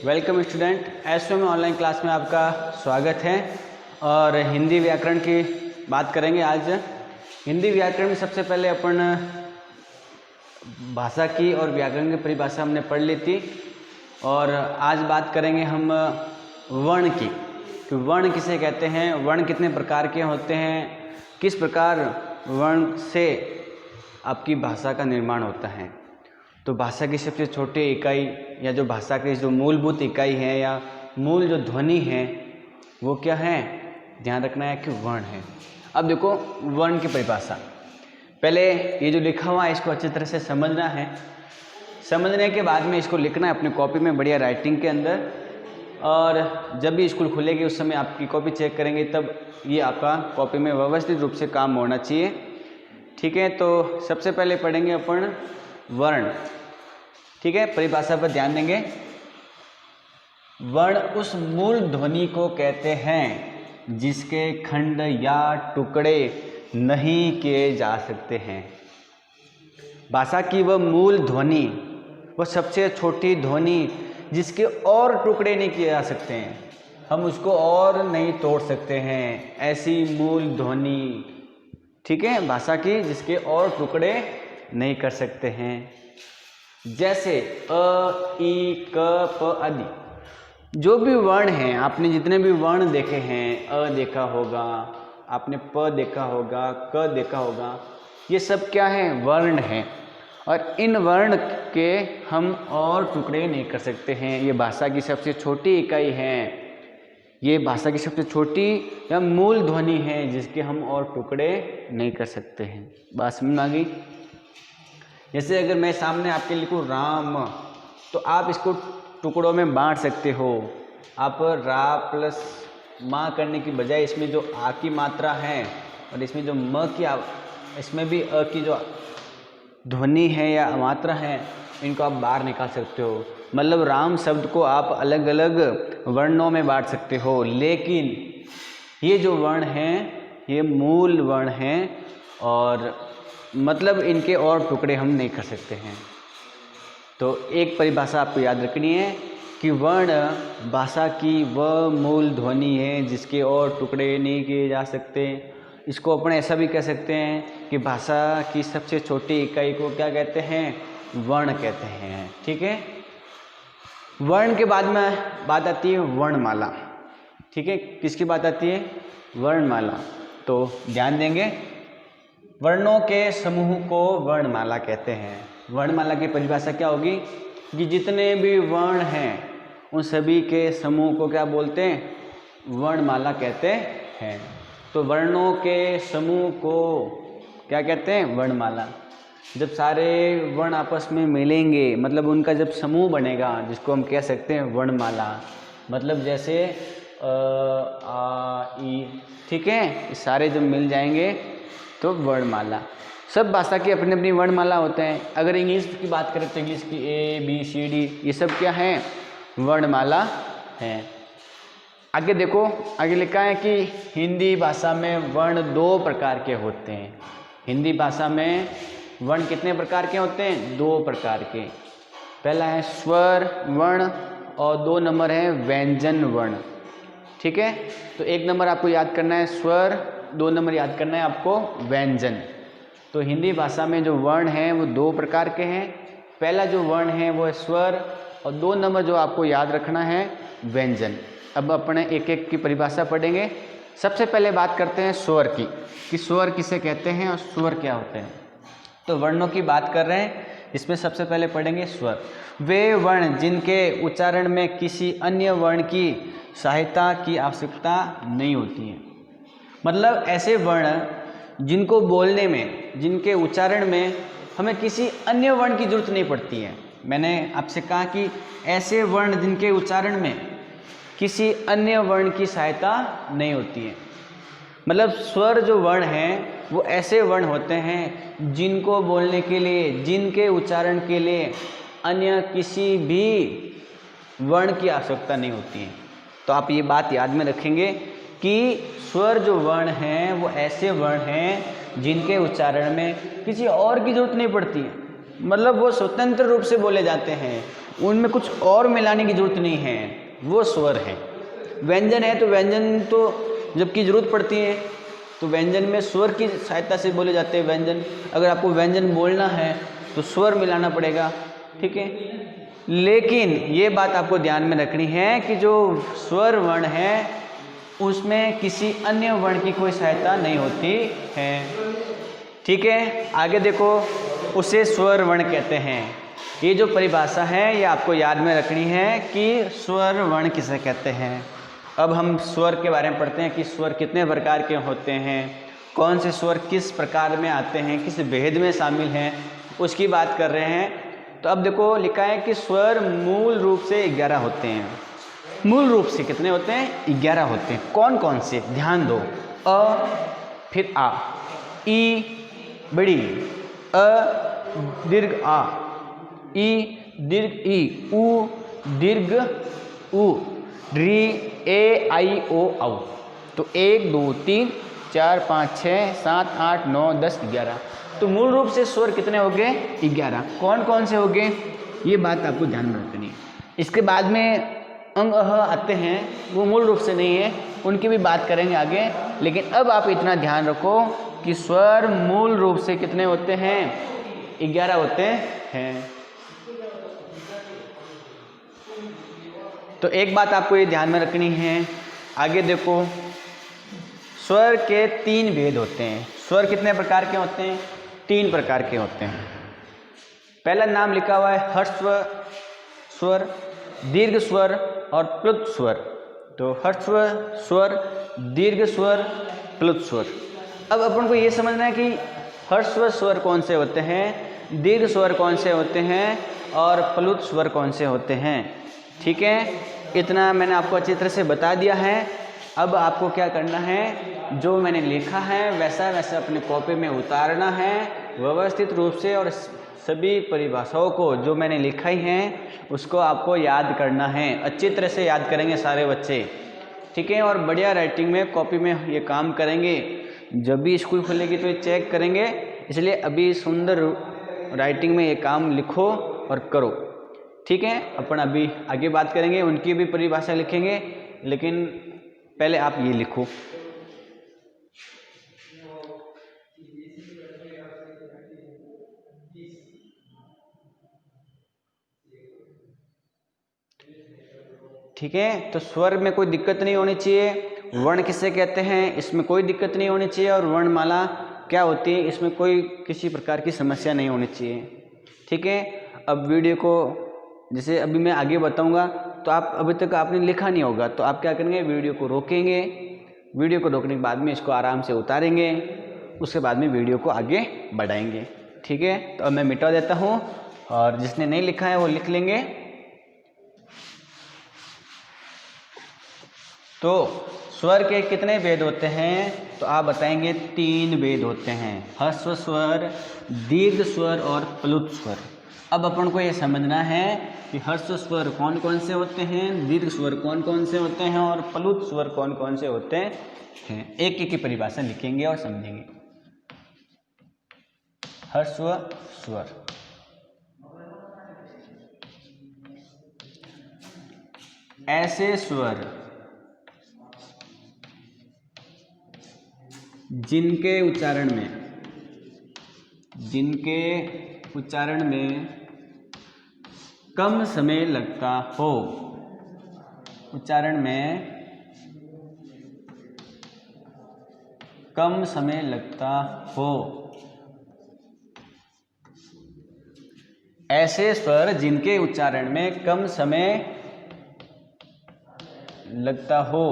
Welcome student, SO में online class में आपका स्वागत है। और हिंदी व्याकरण की बात करेंगे आज। हिंदी व्याकरण में सबसे पहले अपन भाषा की और व्याकरण की परिभाषा हमने पढ़ ली थी, और आज बात करेंगे हम वर्ण की कि वर्ण किसे कहते हैं, वर्ण कितने प्रकार के होते हैं, किस प्रकार वर्ण से आपकी भाषा का निर्माण होता है। तो भाषा की सबसे छोटी इकाई या जो भाषा की जो मूलभूत इकाई है या मूल जो ध्वनि है वो क्या है, ध्यान रखना है कि वर्ण है। अब देखो वर्ण की परिभाषा, पहले ये जो लिखा हुआ है इसको अच्छी तरह से समझना है। समझने के बाद में इसको लिखना है अपनी कॉपी में बढ़िया राइटिंग के अंदर, और जब भी स्कूल खुलेगी उस समय आपकी कॉपी चेक करेंगे तब ये आपका कॉपी में व्यवस्थित रूप से काम होना चाहिए। ठीक है, तो सबसे पहले पढ़ेंगे अपन वर्ण। ठीक है, परिभाषा पर ध्यान देंगे। वर्ण उस मूल ध्वनि को कहते हैं जिसके खंड या टुकड़े नहीं किए जा सकते हैं। भाषा की वह मूल ध्वनि, वह सबसे छोटी ध्वनि जिसके और टुकड़े नहीं किए जा सकते हैं, हम उसको और नहीं तोड़ सकते हैं, ऐसी मूल ध्वनि। ठीक है, भाषा की जिसके और टुकड़े नहीं कर सकते हैं, जैसे अ, ई, क, प आदि। जो भी वर्ण हैं, आपने जितने भी वर्ण देखे हैं, अ देखा होगा, आपने प देखा होगा, क देखा होगा, ये सब क्या है, वर्ण हैं। और इन वर्ण के हम और टुकड़े नहीं कर सकते हैं। ये भाषा की सबसे छोटी इकाई है, ये भाषा की सबसे छोटी या मूल ध्वनि है जिसके हम और टुकड़े नहीं कर सकते हैं। बात समझ में आ गई। जैसे अगर मैं सामने आपके लिखूँ राम, तो आप इसको टुकड़ों में बांट सकते हो। आप रा प्लस माँ करने की बजाय इसमें जो आ की मात्रा है और इसमें जो म की इसमें भी अ की जो ध्वनि है या मात्रा है, इनको आप बाहर निकाल सकते हो। मतलब राम शब्द को आप अलग अलग वर्णों में बांट सकते हो, लेकिन ये जो वर्ण हैं ये मूल वर्ण हैं और मतलब इनके और टुकड़े हम नहीं कर सकते हैं। तो एक परिभाषा आपको याद रखनी है कि वर्ण भाषा की वह मूल ध्वनि है जिसके और टुकड़े नहीं किए जा सकते। इसको अपन ऐसा भी कह सकते हैं कि भाषा की सबसे छोटी इकाई को क्या कहते हैं, वर्ण कहते हैं। ठीक है, वर्ण के बाद में बात आती है वर्णमाला। ठीक है, किसकी बात आती है, वर्णमाला। तो ध्यान देंगे, वर्णों के समूह को वर्णमाला कहते हैं। वर्णमाला की परिभाषा क्या होगी कि जितने भी वर्ण हैं उन सभी के समूह को क्या बोलते हैं, वर्णमाला कहते हैं। तो वर्णों के समूह को क्या कहते हैं, वर्णमाला। जब सारे वर्ण आपस में मिलेंगे, मतलब उनका जब समूह बनेगा जिसको हम कह सकते हैं वर्णमाला। मतलब जैसे आ, ई, ठीक है, ये सारे जब मिल जाएंगे तो वर्णमाला। सब भाषा की अपनी अपनी वर्णमाला होते हैं। अगर इंग्लिश की बात करें तो इंग्लिश की ए, बी, सी, डी, ये सब क्या है, वर्णमाला हैं। आगे देखो, आगे लिखा है कि हिंदी भाषा में वर्ण दो प्रकार के होते हैं। हिंदी भाषा में वर्ण कितने प्रकार के होते हैं, दो प्रकार के। पहला है स्वर वर्ण और 2 नंबर है व्यंजन वर्ण। ठीक है, तो 1 नंबर आपको याद करना है स्वर, 2 नंबर याद करना है आपको व्यंजन। तो हिंदी भाषा में जो वर्ण हैं वो 2 प्रकार के हैं। पहला जो वर्ण है वो है स्वर, और 2 नंबर जो आपको याद रखना है व्यंजन। अब अपने एक एक की परिभाषा पढ़ेंगे। सबसे पहले बात करते हैं स्वर की, कि स्वर किसे कहते हैं और स्वर क्या होते हैं। तो वर्णों की बात कर रहे हैं, इसमें सबसे पहले पढ़ेंगे स्वर। वे वर्ण जिनके उच्चारण में किसी अन्य वर्ण की सहायता की आवश्यकता नहीं होती है। मतलब ऐसे वर्ण जिनको बोलने में, जिनके उच्चारण में हमें किसी अन्य वर्ण की जरूरत नहीं पड़ती है। मैंने आपसे कहा कि ऐसे वर्ण जिनके उच्चारण में किसी अन्य वर्ण की सहायता नहीं होती है। मतलब स्वर जो वर्ण हैं वो ऐसे वर्ण होते हैं जिनको बोलने के लिए, जिनके उच्चारण के लिए अन्य किसी भी वर्ण की आवश्यकता नहीं होती है। तो आप ये बात याद में रखेंगे कि स्वर जो वर्ण हैं वो ऐसे वर्ण हैं जिनके उच्चारण में किसी और की जरूरत नहीं पड़ती है। मतलब वो स्वतंत्र रूप से बोले जाते हैं, उनमें कुछ और मिलाने की जरूरत नहीं है, वो स्वर है। व्यंजन है तो व्यंजन तो जबकि जरूरत पड़ती है तो व्यंजन में स्वर की सहायता से बोले जाते हैं व्यंजन। अगर आपको व्यंजन बोलना है तो स्वर मिलाना पड़ेगा, ठीक है। लेकिन ये बात आपको ध्यान में रखनी है कि जो स्वर वर्ण है उसमें किसी अन्य वर्ण की कोई सहायता नहीं होती है, ठीक है। आगे देखो, उसे स्वर वर्ण कहते हैं। ये जो परिभाषा है ये आपको याद में रखनी है कि स्वर वर्ण किसे कहते हैं। अब हम स्वर के बारे में पढ़ते हैं कि स्वर कितने प्रकार के होते हैं, कौन से स्वर किस प्रकार में आते हैं, किस भेद में शामिल हैं, उसकी बात कर रहे हैं। तो अब देखो लिखा है कि स्वर मूल रूप से 11 होते हैं। मूल रूप से कितने होते हैं? 11 होते हैं। कौन कौन से? ध्यान दो। अ, फिर आ, ई बड़ी, अ दीर्घ आ, ई दीर्घ ई, उ दीर्घ उ, री ए आई ओ औ। तो 1 2 3 4 5 6 7 8 9 10 11। तो मूल रूप से स्वर कितने हो गए? 11। कौन कौन से हो गए ये बात आपको ध्यान में रखनी है। इसके बाद में अंग अह आते हैं, वो मूल रूप से नहीं है, उनकी भी बात करेंगे आगे। लेकिन अब आप इतना ध्यान रखो कि स्वर मूल रूप से कितने होते हैं? 11 होते हैं। तो एक बात आपको ये ध्यान में रखनी है। आगे देखो, स्वर के 3 भेद होते हैं। स्वर कितने प्रकार के होते हैं? 3 प्रकार के होते हैं। पहला नाम लिखा हुआ है ह्रस्व स्वर, दीर्घ स्वर और प्लुत स्वर। तो ह्रस्व स्वर, दीर्घ स्वर, प्लुत स्वर। अब अपन को ये समझना है कि ह्रस्व स्वर कौन से होते हैं, दीर्घ स्वर कौन से होते हैं और प्लुत स्वर कौन से होते हैं, ठीक है। इतना मैंने आपको अच्छी तरह से बता दिया है। अब आपको क्या करना है, जो मैंने लिखा है वैसा वैसा अपने कॉपी में उतारना है व्यवस्थित रूप से, और सभी परिभाषाओं को जो मैंने लिखा ही है उसको आपको याद करना है। अच्छी तरह से याद करेंगे सारे बच्चे, ठीक है। और बढ़िया राइटिंग में कॉपी में ये काम करेंगे। जब भी स्कूल खुलेगी तो ये चेक करेंगे, इसलिए अभी सुंदर राइटिंग में ये काम लिखो और करो, ठीक है। अपन अभी आगे बात करेंगे, उनकी भी परिभाषा लिखेंगे, लेकिन पहले आप ये लिखो। ठीक है, तो स्वर में कोई दिक्कत नहीं होनी चाहिए। वर्ण किसे कहते हैं इसमें कोई दिक्कत नहीं होनी चाहिए, और वर्णमाला क्या होती है इसमें कोई किसी प्रकार की समस्या नहीं होनी चाहिए, ठीक है। अब वीडियो को जैसे अभी मैं आगे बताऊंगा, तो आप अभी तक आपने लिखा नहीं होगा, तो आप क्या करेंगे, वीडियो को रोकेंगे। वीडियो को रोकने के बाद में इसको आराम से उतारेंगे, उसके बाद में वीडियो को आगे बढ़ाएंगे, ठीक है। तो अब मैं मिटा देता हूँ, और जिसने नहीं लिखा है वो लिख लेंगे। तो स्वर के कितने भेद होते हैं? तो आप बताएंगे 3 भेद होते हैं, ह्रस्व स्वर, दीर्घ स्वर और प्लुत स्वर। अब अपन को ये समझना है कि ह्रस्व स्वर कौन कौन से होते हैं, दीर्घ स्वर कौन कौन से होते हैं और प्लुत स्वर कौन कौन से होते हैं। एक एक की परिभाषा लिखेंगे और समझेंगे। ह्रस्व स्वर, ऐसे स्वर जिनके उच्चारण में कम समय लगता हो, उच्चारण में कम समय लगता हो, ऐसे स्वर जिनके उच्चारण में कम समय लगता हो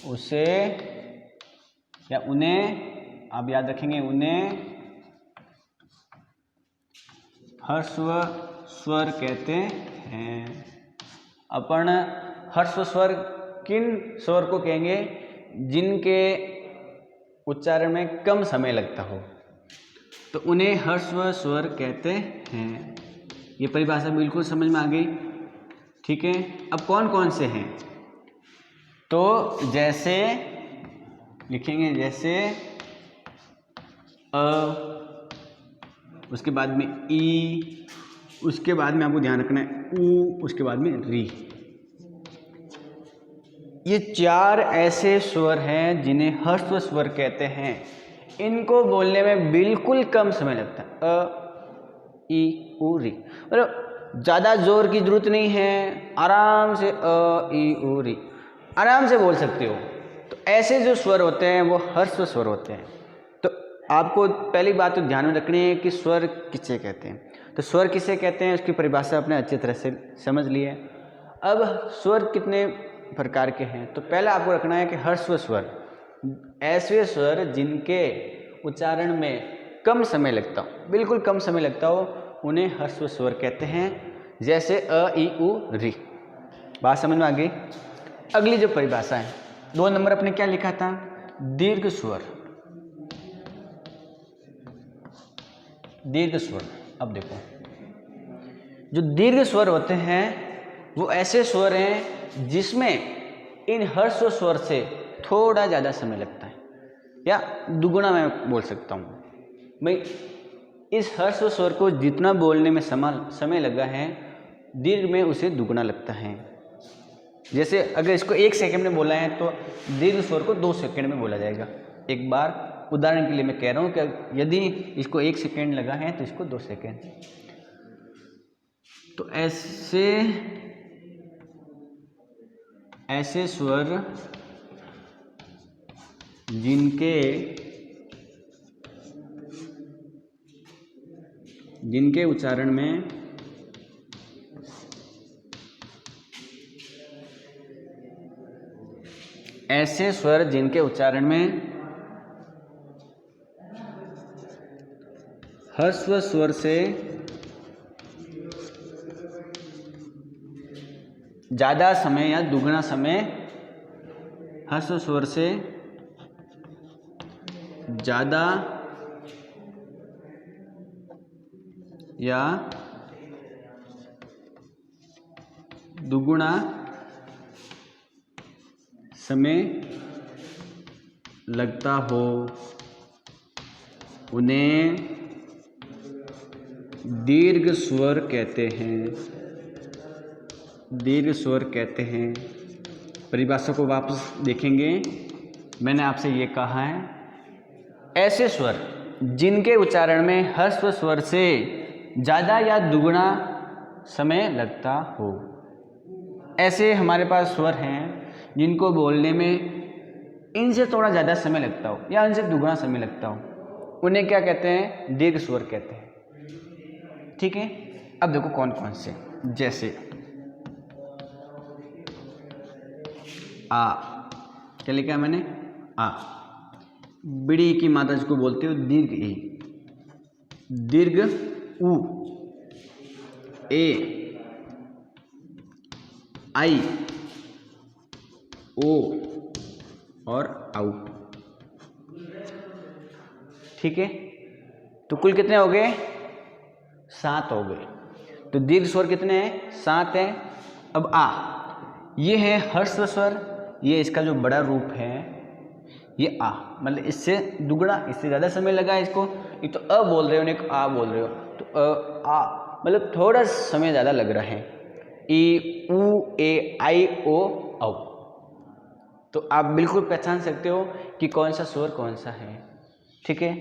उसे या उन्हें, आप याद रखेंगे, उन्हें ह्रस्व स्वर कहते हैं। अपन ह्रस्व स्वर किन स्वर को कहेंगे? जिनके उच्चारण में कम समय लगता हो, तो उन्हें ह्रस्व स्वर कहते हैं। ये परिभाषा बिल्कुल समझ में आ गई, ठीक है। अब कौन कौन से हैं? तो जैसे लिखेंगे, जैसे अ, उसके बाद में ई, उसके बाद में आपको ध्यान रखना है ऊ, उसके बाद में री। ये 4 ऐसे स्वर हैं जिन्हें ह्रस्व स्वर कहते हैं। इनको बोलने में बिल्कुल कम समय लगता है। अ, ई, उ, री। मतलब ज़्यादा जोर की जरूरत नहीं है, आराम से अ, ई, उ, री आराम से बोल सकते हो। तो ऐसे जो स्वर होते हैं वो ह्रस्व स्वर होते हैं। तो आपको पहली बात तो ध्यान में रखनी है कि स्वर किसे कहते हैं। तो स्वर किसे कहते हैं उसकी परिभाषा आपने अच्छी तरह से समझ ली है। अब स्वर कितने प्रकार के हैं, तो पहला आपको रखना है कि ह्रस्व स्वर ऐसे स्वर जिनके उच्चारण में कम समय लगता हो, बिल्कुल कम समय लगता हो, उन्हें ह्रस्व स्वर कहते हैं। जैसे अ, ई, उ, री। बात समझ में आ गई। अगली जो परिभाषा है 2 नंबर अपने क्या लिखा था, दीर्घ स्वर। दीर्घ स्वर, अब देखो जो दीर्घ स्वर होते हैं वो ऐसे स्वर हैं जिसमें इन ह्रस्व स्वर से थोड़ा ज़्यादा समय लगता है, या दुगुना मैं बोल सकता हूँ। भाई इस ह्रस्व स्वर को जितना बोलने में समय लगा है, दीर्घ में उसे दुगुना लगता है। जैसे अगर इसको 1 सेकंड में बोला है तो दीर्घ स्वर को 2 सेकंड में बोला जाएगा। एक बार उदाहरण के लिए मैं कह रहा हूँ कि यदि इसको 1 सेकंड लगा है तो इसको 2 सेकंड। तो ऐसे स्वर जिनके उच्चारण में ऐसे स्वर जिनके उच्चारण में ह्रस्व स्वर से ज़्यादा समय या दुगना समय, ह्रस्व स्वर से ज़्यादा या दुगुना समय लगता हो, उन्हें दीर्घ स्वर कहते हैं। दीर्घ स्वर कहते हैं। परिभाषा को वापस देखेंगे। मैंने आपसे ये कहा है ऐसे स्वर जिनके उच्चारण में ह्रस्व स्वर से ज़्यादा या दुगुना समय लगता हो। ऐसे हमारे पास स्वर हैं जिनको बोलने में इनसे थोड़ा ज़्यादा समय लगता हो या इनसे दुगुना समय लगता हो, उन्हें क्या कहते हैं, दीर्घ स्वर कहते हैं। ठीक है। अब देखो कौन कौन से, जैसे आ, क्या लिखा मैंने, आ। बिड़ी की मात्रा जिसको बोलते हो दीर्घ ई, दीर्घ उ, ए, आई, ओ और आउ। ठीक है। तो कुल कितने हो गए, 7 हो गए। तो दीर्घ स्वर कितने हैं, 7 हैं। अब आ, ये है ह्रस्व स्वर, ये इसका जो बड़ा रूप है ये आ, मतलब इससे दुगना, इससे ज़्यादा समय लगा है इसको। एक तो अ बोल रहे हो, एक आ बोल रहे हो, तो अ आ मतलब थोड़ा समय ज़्यादा लग रहा है। ई, उ, ए, आई, ओ, औ। तो आप बिल्कुल पहचान सकते हो कि कौन सा स्वर कौन सा है। ठीक है।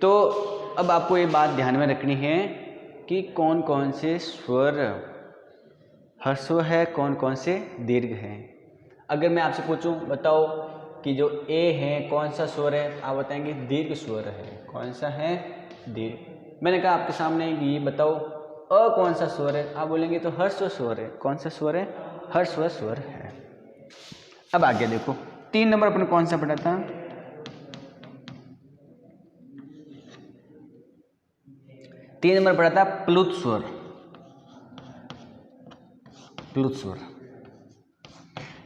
तो अब आपको ये बात ध्यान में रखनी है कि कौन कौन से स्वर ह्रस्व है, कौन कौन से दीर्घ है। अगर मैं आपसे पूछूं बताओ कि जो ए है कौन सा स्वर है, आप बताएंगे दीर्घ स्वर है। कौन सा है, दीर्घ। मैंने कहा आपके सामने कि ये बताओ अ कौन सा स्वर है, आप बोलेंगे तो ह्रस्व स्वर है। कौन सा स्वर है, ह्रस्व स्वर है। अब आगे देखो 3 नंबर अपने कौन सा पढ़ा था, 3 नंबर पढ़ा था प्लुत स्वर। प्लुत स्वर,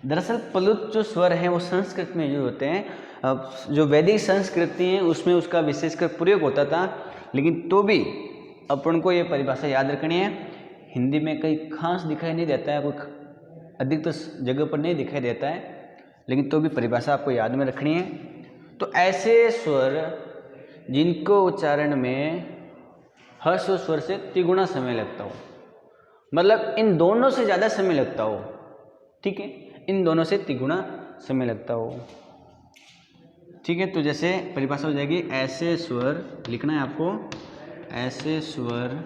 दरअसल प्लुत जो स्वर हैं वो संस्कृत में यूज होते हैं। अब जो वैदिक संस्कृति है उसमें उसका विशेषकर प्रयोग होता था, लेकिन तो भी अपन को ये परिभाषा याद रखनी है। हिंदी में कहीं खास दिखाई नहीं देता है, कोई अधिकतर जगह पर नहीं दिखाई देता है, लेकिन तो भी परिभाषा आपको याद में रखनी है। तो ऐसे स्वर जिनको उच्चारण में हर्ष व स्वर से तिगुना समय लगता हो, मतलब इन दोनों से ज़्यादा समय लगता हो, ठीक है, इन दोनों से तिगुना समय लगता हो, ठीक है। तो जैसे परिभाषा हो जाएगी, ऐसे स्वर लिखना है आपको, ऐसे स्वर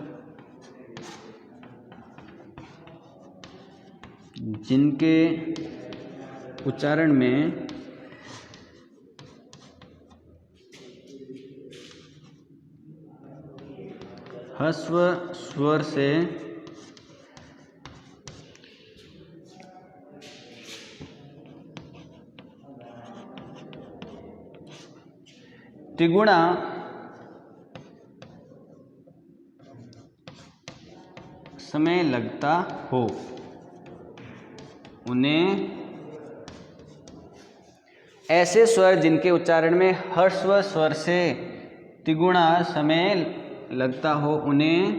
जिनके उच्चारण में ह्रस्व स्वर से तिगुना समय लगता हो, उन्हें ऐसे स्वर जिनके उच्चारण में ह्रस्व स्वर से तिगुना समय लगता हो, उन्हें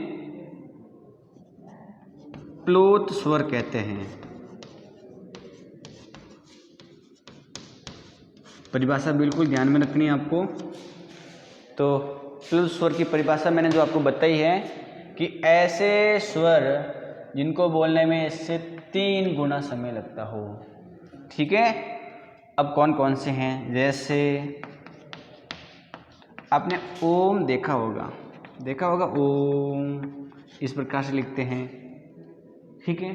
प्लोत स्वर कहते हैं। परिभाषा बिल्कुल ध्यान में रखनी है आपको। तो प्लोत स्वर की परिभाषा मैंने जो आपको बताई है कि ऐसे स्वर जिनको बोलने में इससे 3 गुना समय लगता हो, ठीक है। अब कौन कौन से हैं, जैसे आपने ओम देखा होगा, ओम इस प्रकार से लिखते हैं, ठीक है।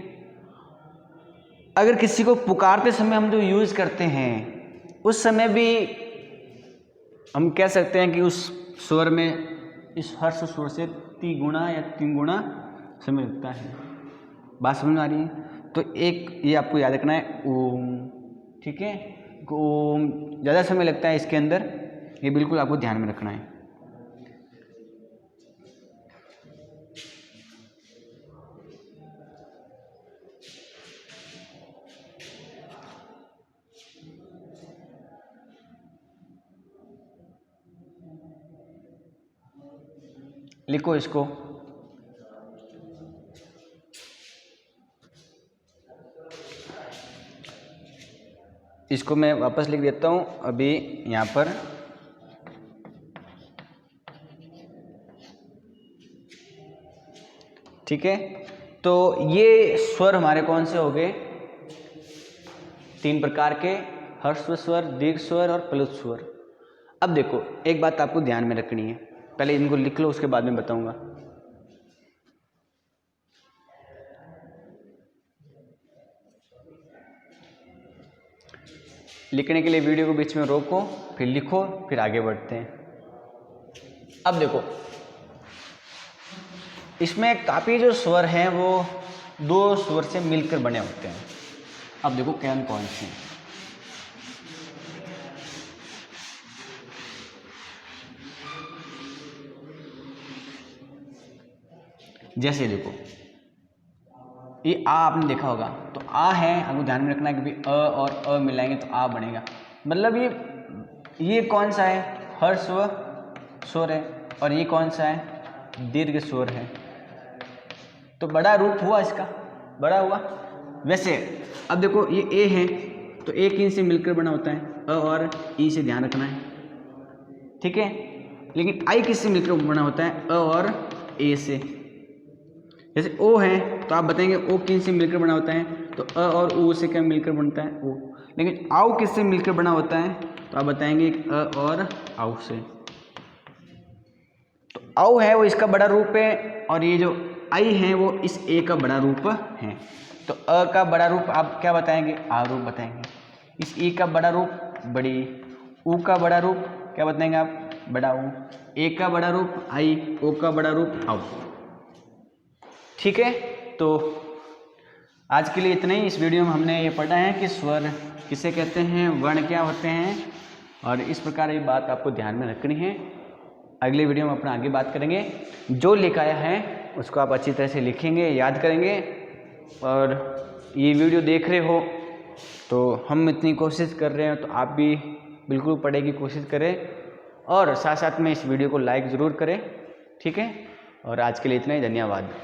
अगर किसी को पुकारते समय हम जो यूज़ करते हैं, उस समय भी हम कह सकते हैं कि उस स्वर में इस हर्ष स्वर से 3 गुना या 3 गुना समय लगता है। बात समझ में आ रही है? तो एक ये आपको याद रखना है, ओम, ठीक है। ओम ज़्यादा समय लगता है इसके अंदर, ये बिल्कुल आपको ध्यान में रखना है। लिखो इसको, इसको मैं वापस लिख देता हूँ अभी यहाँ पर। ठीक है, तो ये स्वर हमारे कौन से हो गए? 3 प्रकार के, ह्रस्व स्वर, दीर्घ स्वर और प्लुत स्वर। अब देखो एक बात आपको ध्यान में रखनी है, पहले इनको लिख लो, उसके बाद में बताऊंगा। लिखने के लिए वीडियो को बीच में रोको, फिर लिखो, फिर आगे बढ़ते हैं। अब देखो इसमें काफ़ी जो स्वर हैं वो 2 स्वर से मिलकर बने होते हैं। अब देखो कौन कौन से हैं। जैसे देखो ये आ आपने देखा होगा, तो आ है, आपको ध्यान में रखना है कि भी अ और अ मिलाएंगे तो आ बनेगा। मतलब ये कौन सा है? ह्रस्व स्वर है, और ये कौन सा है? दीर्घ स्वर है। तो बड़ा रूप हुआ इसका, बड़ा हुआ। वैसे अब देखो ये ए है, तो एक इन से मिलकर बना होता है, अ और ई से ध्यान रखना है, ठीक है। लेकिन आई किससे मिलकर बना होता है? अ और ए से। जैसे ओ है तो आप बताएंगे ओ किन से मिलकर बना होता है? तो अ और ऊ से क्या मिलकर बनता है? ओ। लेकिन आउ किससे मिलकर बना होता है? तो आप बताएंगे अ और आउ से। तो आउ है वो इसका बड़ा रूप है, और ये जो आई है वो इस ए का बड़ा रूप है। तो अ का बड़ा रूप आप क्या बताएंगे? आ रूप बताएंगे। इस ई का बड़ा रूप बड़ी, ऊ का बड़ा रूप क्या बताएंगे आप? बड़ा ऊ। ए का बड़ा रूप आई, ओ का बड़ा रूप आउ। ठीक है, तो आज के लिए इतना ही। इस वीडियो में हमने ये पढ़ा है कि स्वर किसे कहते हैं, वर्ण क्या होते हैं, और इस प्रकार ये बात आपको ध्यान में रखनी है। अगले वीडियो में अपना आगे बात करेंगे। जो लिखाया है उसको आप अच्छी तरह से लिखेंगे, याद करेंगे। और ये वीडियो देख रहे हो तो हम इतनी कोशिश कर रहे हैं, तो आप भी बिल्कुल पढ़ने की कोशिश करें, और साथ साथ में इस वीडियो को लाइक ज़रूर करें, ठीक है। और आज के लिए इतना ही, धन्यवाद।